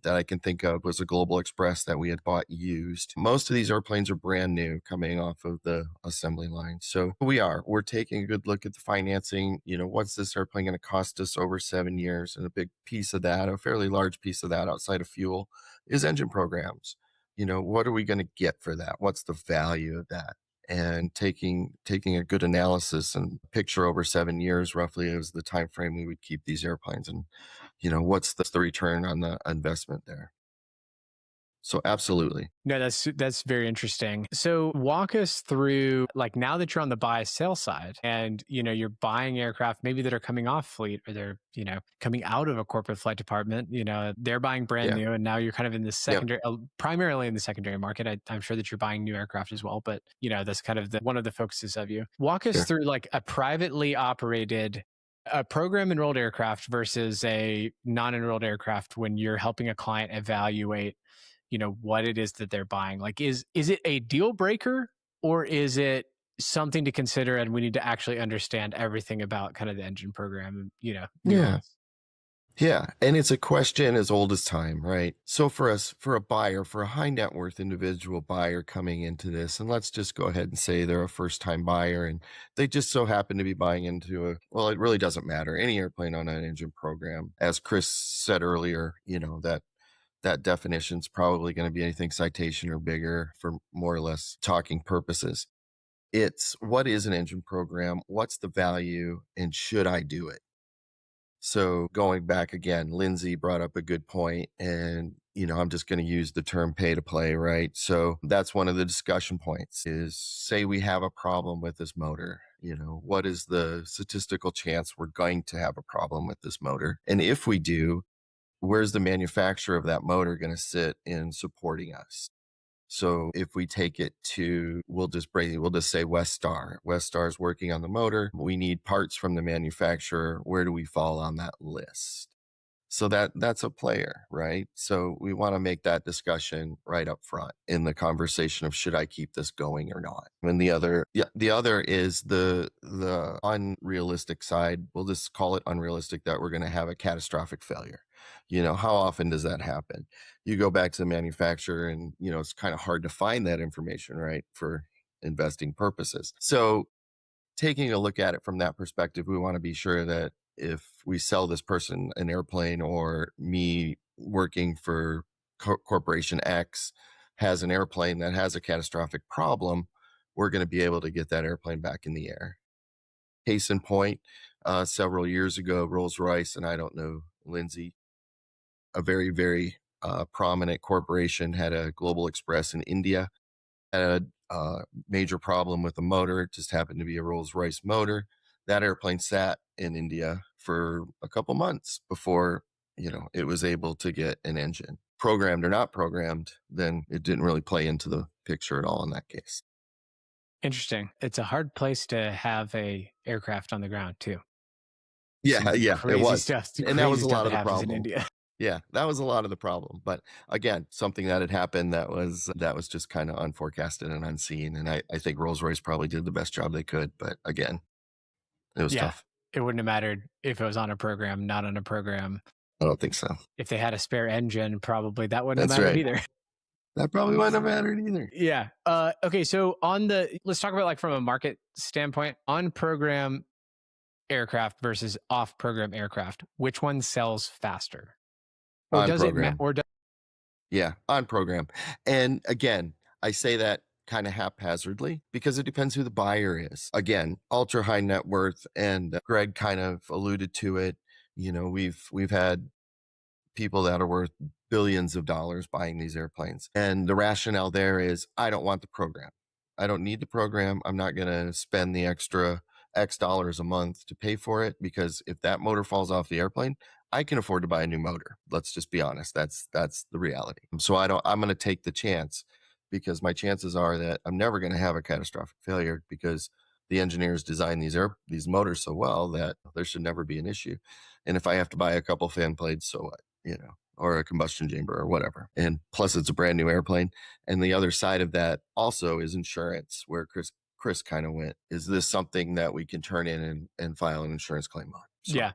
Speaker 5: that I can think of was a Global Express that we had bought used. Most of these airplanes are brand new coming off of the assembly line. So we're taking a good look at the financing. What's this airplane going to cost us over 7 years? And a big piece of that, a fairly large piece of that outside of fuel, is engine programs. What are we going to get for that? What's the value of that? And taking a good analysis and picture over 7 years roughly is the time frame we would keep these airplanes, and what's the return on the investment there. So absolutely.
Speaker 1: No, that's very interesting. So walk us through, like, now that you're on the buy sell side and, you're buying aircraft maybe that are coming off fleet, or they're, coming out of a corporate flight department, they're buying brand new, and now you're kind of in the secondary, primarily in the secondary market. I'm sure that you're buying new aircraft as well, but that's kind of one of the focuses of you. Walk us through like a privately operated program enrolled aircraft versus a non-enrolled aircraft when you're helping a client evaluate what it is that they're buying. Like, is it a deal breaker, or is it something to consider and we need to actually understand everything about kind of the engine program and nuance?
Speaker 5: Yeah. And it's a question as old as time, right? So for a buyer, for a high net worth individual buyer coming into this, and let's just go ahead and say they're a first time buyer and they just so happen to be buying into it really doesn't matter, any airplane on an engine program. As Chris said earlier, that definition is probably going to be anything citation or bigger for more or less talking purposes. It's what is an engine program? What's the value? And should I do it? So going back again, Lindsey brought up a good point, and I'm just going to use the term pay to play, right? So that's one of the discussion points is, say we have a problem with this motor. What is the statistical chance we're going to have a problem with this motor? And if we do, where's the manufacturer of that motor going to sit in supporting us? So if we take it to, we'll just say Westar. Westar is working on the motor. We need parts from the manufacturer. Where do we fall on that list? So that's a player, right? So we want to make that discussion right up front in the conversation of, should I keep this going or not? And the other is the unrealistic side. We'll just call it unrealistic, that we're going to have a catastrophic failure. How often does that happen? You go back to the manufacturer and, it's kind of hard to find that information, right? For investing purposes. So taking a look at it from that perspective, we want to be sure that if we sell this person an airplane, or me working for Corporation X has an airplane that has a catastrophic problem, we're going to be able to get that airplane back in the air. Case in point, several years ago, Rolls Royce, and I don't know, Lindsey, a very, very prominent corporation, had a Global Express in India, had a major problem with the motor. It just happened to be a Rolls Royce motor. That airplane sat in India for a couple months before, it was able to get an engine. Programmed or not programmed, then it didn't really play into the picture at all in that case.
Speaker 1: Interesting. It's a hard place to have a aircraft on the ground too.
Speaker 5: Yeah, it was.
Speaker 1: Stuff,
Speaker 5: and that was a lot of the
Speaker 1: problem
Speaker 5: problem.
Speaker 1: in India.
Speaker 5: Yeah, that was a lot of the problem. But again, something that had happened that was just kind of unforecasted and unseen. And I think Rolls-Royce probably did the best job they could. But again, it was tough.
Speaker 1: It wouldn't have mattered if it was on a program, not on a program.
Speaker 5: I don't think so.
Speaker 1: If they had a spare engine, probably that wouldn't have mattered either.
Speaker 5: That probably wouldn't have mattered either.
Speaker 1: Yeah. Okay. So let's talk about, like, from a market standpoint, on program aircraft versus off program aircraft, which one sells faster? Or
Speaker 5: on
Speaker 1: does
Speaker 5: program.
Speaker 1: Yeah,
Speaker 5: on program. And again, I say that kind of haphazardly because it depends who the buyer is. Again, ultra high net worth, and Greg kind of alluded to it. We've had people that are worth billions of dollars buying these airplanes. And the rationale there is, I don't want the program. I don't need the program. I'm not going to spend the extra X dollars a month to pay for it, because if that motor falls off the airplane, I can afford to buy a new motor. Let's just be honest. That's the reality. So I'm going to take the chance, because my chances are that I'm never going to have a catastrophic failure, because the engineers designed these motors so well that there should never be an issue. And if I have to buy a couple fan blades, so what, or a combustion chamber or whatever. And plus it's a brand new airplane. And the other side of that also is insurance, where Chris kind of went. Is this something that we can turn in and file an insurance claim on? So,
Speaker 1: yeah,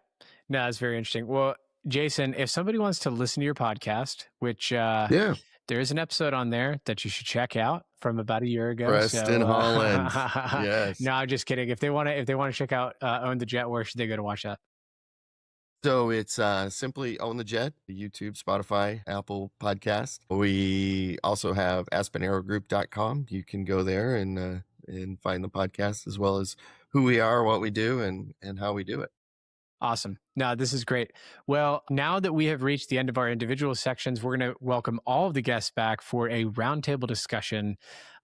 Speaker 1: no, that's very interesting. Well, Jason, if somebody wants to listen to your podcast, which there is an episode on there that you should check out from about a year ago.
Speaker 5: Preston, Holland. Yes.
Speaker 1: No, I'm just kidding. If they want to check out Own the Jet, where should they go to watch that?
Speaker 5: So it's simply Own the Jet, YouTube, Spotify, Apple Podcast. We also have AspenAeroGroup.com. You can go there and find the podcast, as well as who we are, what we do, and how we do it.
Speaker 1: Awesome. No, this is great. Well, now that we have reached the end of our individual sections, we're going to welcome all of the guests back for a roundtable discussion.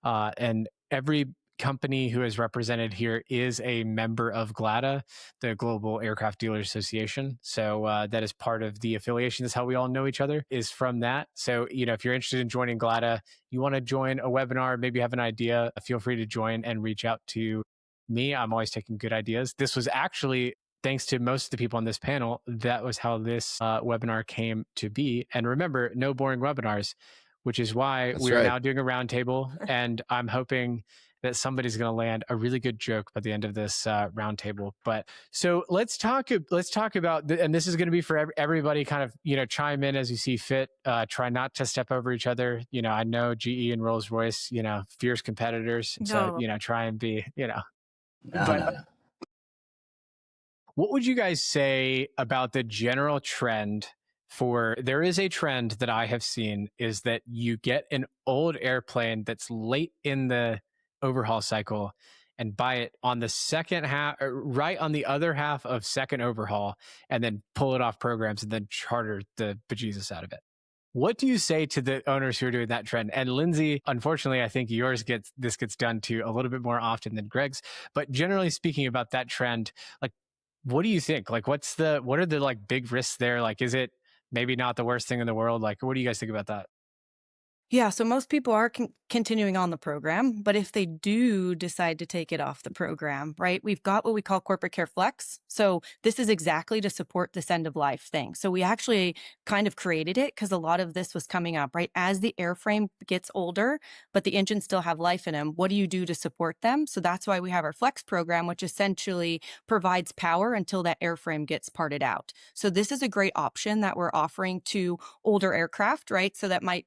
Speaker 1: And every company who is represented here is a member of GLADA, the Global Aircraft Dealers Association. So that is part of the affiliation. That's how we all know each other, is from that. So, if you're interested in joining GLADA, you want to join a webinar, maybe have an idea, feel free to join and reach out to me. I'm always taking good ideas. This was actually, thanks to most of the people on this panel, that was how this webinar came to be. And remember, no boring webinars, which is why we are now doing a roundtable. And I'm hoping that somebody's going to land a really good joke by the end of this roundtable. But so let's talk about, and this is going to be for everybody, kind of, chime in as you see fit. Try not to step over each other. I know GE and Rolls Royce, fierce competitors. So, try and be, but what would you guys say about the general trend there is a trend that I have seen, is that you get an old airplane that's late in the overhaul cycle and buy it on the second half, right on the other half of second overhaul, and then pull it off programs and then charter the bejesus out of it. What do you say to the owners who are doing that trend? And Lindsey, unfortunately, I think this gets done to a little bit more often than Greg's, but generally speaking about that trend, like, what do you think? Like, what are the like big risks there? Like, is it maybe not the worst thing in the world? Like, what do you guys think about that?
Speaker 3: Yeah, so most people are continuing on the program, but if they do decide to take it off the program, right, we've got what we call corporate care flex. So this is exactly to support this end of life thing. So we actually kind of created it because a lot of this was coming up, right? As the airframe gets older, but the engines still have life in them, what do you do to support them? So that's why we have our flex program, which essentially provides power until that airframe gets parted out. So this is a great option that we're offering to older aircraft, right? So that might,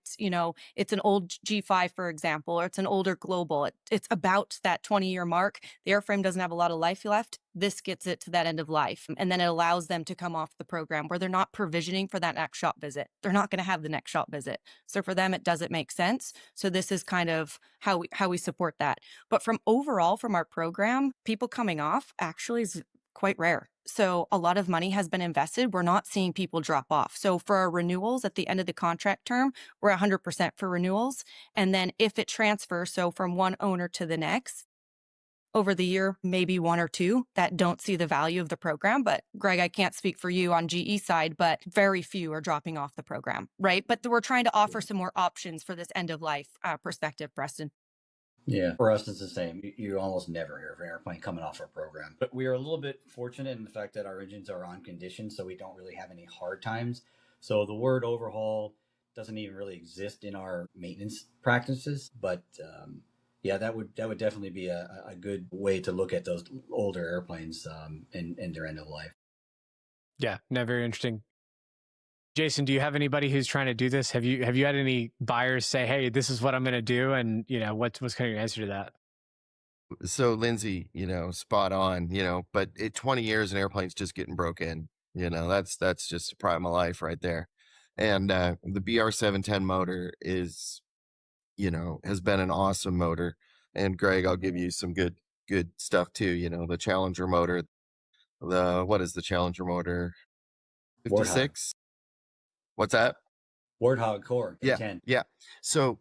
Speaker 3: it's an old G5, for example, or it's an older Global. It's about that 20-year mark. The airframe doesn't have a lot of life left. This gets it to that end of life. And then it allows them to come off the program where they're not provisioning for that next shop visit. They're not going to have the next shop visit. So for them, it doesn't make sense. So this is kind of how we support that. But from our program, people coming off actually is quite rare. So a lot of money has been invested. We're not seeing people drop off. So for our renewals at the end of the contract term, we're 100% for renewals. And then if it transfers, so from one owner to the next, over the year, maybe one or two that don't see the value of the program. But Greg, I can't speak for you on GE side, but very few are dropping off the program, right? But we're trying to offer some more options for this end of life perspective, Preston.
Speaker 2: Yeah, for us, it's the same. You almost never hear of an airplane coming off our program. But we are a little bit fortunate in the fact that our engines are on condition, so we don't really have any hard times. So the word overhaul doesn't even really exist in our maintenance practices. But yeah, that would definitely be a good way to look at those older airplanes and their end of life.
Speaker 1: Yeah, no, very interesting. Jason, do you have anybody who's trying to do this? Have you had any buyers say, "Hey, this is what I'm going to do," and what's kind of your answer to that?
Speaker 5: So Lindsey, spot on, but 20 years an airplane's just getting broke in, that's just the prime of life right there. And the BR710 motor is, has been an awesome motor. And Greg, I'll give you some good stuff too. The Challenger motor, what is the Challenger motor? 56? What's that?
Speaker 2: Warthog core.
Speaker 5: Yeah.
Speaker 2: 10.
Speaker 5: Yeah. So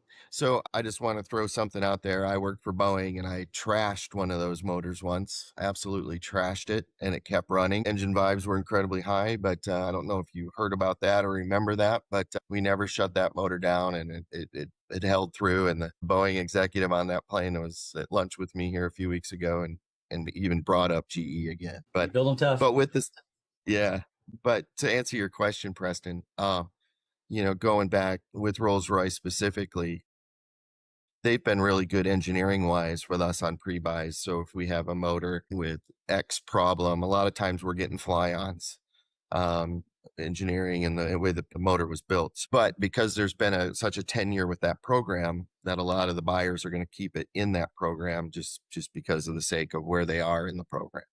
Speaker 5: I just want to throw something out there. I worked for Boeing and I trashed one of those motors once, absolutely trashed it, and it kept running. Engine vibes were incredibly high, but I don't know if you heard about that or remember that, but we never shut that motor down, and it held through. And the Boeing executive on that plane was at lunch with me here a few weeks ago, and and even brought up GE again. But
Speaker 2: build them tough.
Speaker 5: But with this, yeah. But to answer your question, Preston, going back with Rolls Royce specifically, they've been really good engineering wise with us on pre-buys. So if we have a motor with X problem, a lot of times we're getting fly-ons, engineering and the way that the motor was built. But because there's been such a tenure with that program, that a lot of the buyers are going to keep it in that program just because of the sake of where they are in the program.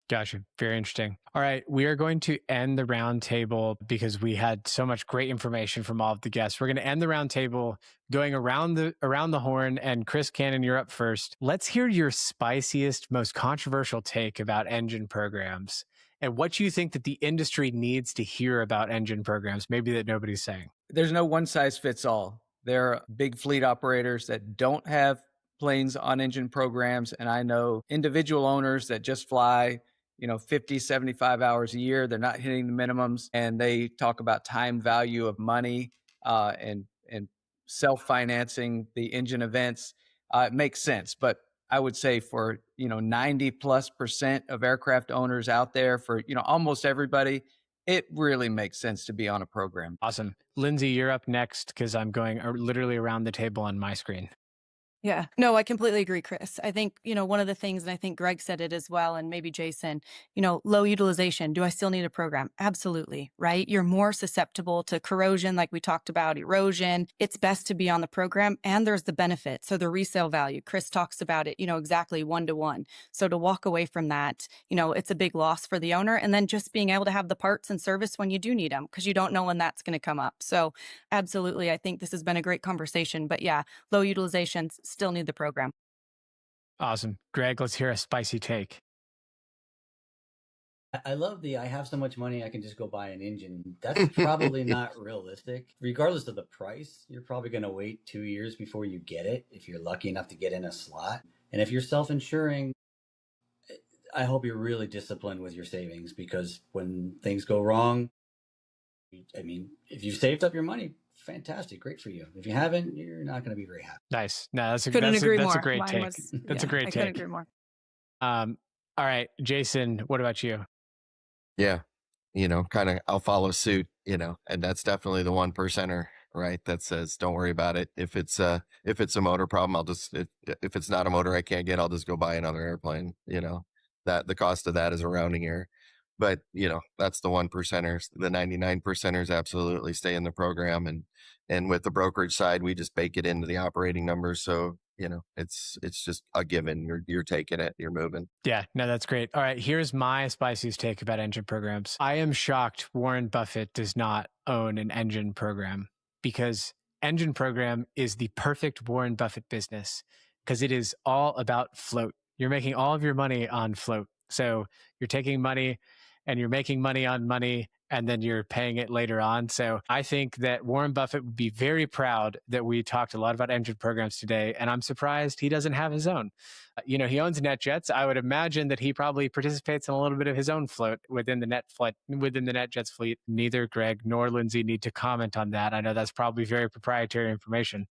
Speaker 1: Gotcha. Very interesting. All right. We are going to end the roundtable because we had so much great information from all of the guests. We're going to end the roundtable going around the horn. And Chris Canon, you're up first. Let's hear your spiciest, most controversial take about engine programs and what you think that the industry needs to hear about engine programs, maybe that nobody's saying.
Speaker 4: There's no one size fits all. There are big fleet operators that don't have planes on engine programs. And I know individual owners that just fly 50, 75 hours a year. They're not hitting the minimums, and they talk about time value of money and self-financing the engine events. It makes sense, but I would say for 90+% of aircraft owners out there, for almost everybody, it really makes sense to be on a program.
Speaker 1: Awesome. Lindsey, you're up next because I'm going literally around the table on my screen.
Speaker 3: Yeah, no, I completely agree, Chris. I think, one of the things, and I think Greg said it as well, and maybe Jason, low utilization. Do I still need a program? Absolutely, right? You're more susceptible to corrosion, like we talked about, erosion. It's best to be on the program, and there's the benefit. So the resale value, Chris talks about it, exactly 1-to-1. So to walk away from that, it's a big loss for the owner. And then just being able to have the parts and service when you do need them, because you don't know when that's going to come up. So absolutely, I think this has been a great conversation. But yeah, low utilization, still need the program.
Speaker 1: Awesome. Greg, let's hear a spicy take.
Speaker 2: I love I have so much money I can just go buy an engine. That's probably not realistic. Regardless of the price, you're probably going to wait 2 years before you get it if you're lucky enough to get in a slot. And if you're self-insuring, I hope you're really disciplined with your savings, because when things go wrong, if you've saved up your money, fantastic, great for you. If you haven't, you're not going to be very happy.
Speaker 1: Nice. No, that's a
Speaker 3: Couldn't agree more.
Speaker 1: great
Speaker 3: Mine
Speaker 1: take.
Speaker 3: was-
Speaker 1: That's a
Speaker 3: yeah,
Speaker 1: great
Speaker 3: I
Speaker 1: take.
Speaker 3: couldn't agree more.
Speaker 1: All right, Jason, what about you?
Speaker 5: Yeah, kind of I'll follow suit, and that's definitely the 1%er, right? That says, don't worry about it. If it's a motor problem, if it's not a motor I can't get, I'll just go buy another airplane, that the cost of that is a rounding error. But, that's the 1%ers. The 99%ers absolutely stay in the program. And with the brokerage side, we just bake it into the operating numbers. So, it's just a given. You're taking it, you're moving.
Speaker 1: Yeah, no, that's great. All right, here's my spiciest take about engine programs. I am shocked Warren Buffett does not own an engine program, because engine program is the perfect Warren Buffett business, because it is all about float. You're making all of your money on float. So you're taking money and you're making money on money, and then you're paying it later on. So I think that Warren Buffett would be very proud that we talked a lot about engine programs today, and I'm surprised he doesn't have his own. He owns Net Jets. I would imagine that he probably participates in a little bit of his own float within the Net Jets fleet. Neither Greg nor Lindsey need to comment on that. I know that's probably very proprietary information,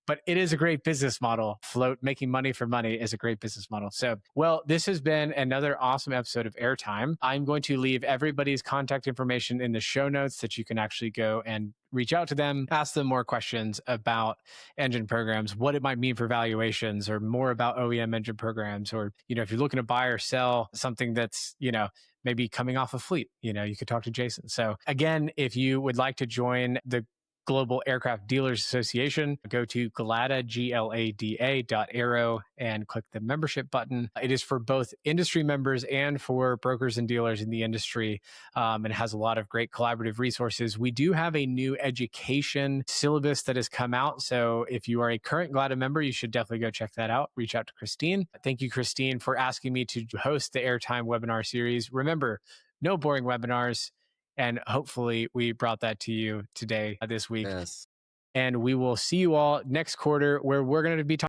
Speaker 1: but it is a great business model. Float, making money for money, is a great business model. So, well, this has been another awesome episode of Airtime. I'm going to leave everybody's contact information in the show notes that you can actually go and reach out to them, ask them more questions about engine programs, what it might mean for valuations, or more about OEM engine programs. Or, if you're looking to buy or sell something that's, maybe coming off a fleet, you could talk to Jason. So again, if you would like to join the Global Aircraft Dealers Association, go to GLADA, GLADA.aero, and click the membership button. It is for both industry members and for brokers and dealers in the industry, and has a lot of great collaborative resources. We do have a new education syllabus that has come out. So if you are a current GLADA member, you should definitely go check that out. Reach out to Christine. Thank you, Christine, for asking me to host the Airtime webinar series. Remember, no boring webinars. And hopefully we brought that to you today, this week.
Speaker 5: Yes.
Speaker 1: And we will see you all next quarter, where we're going to be talking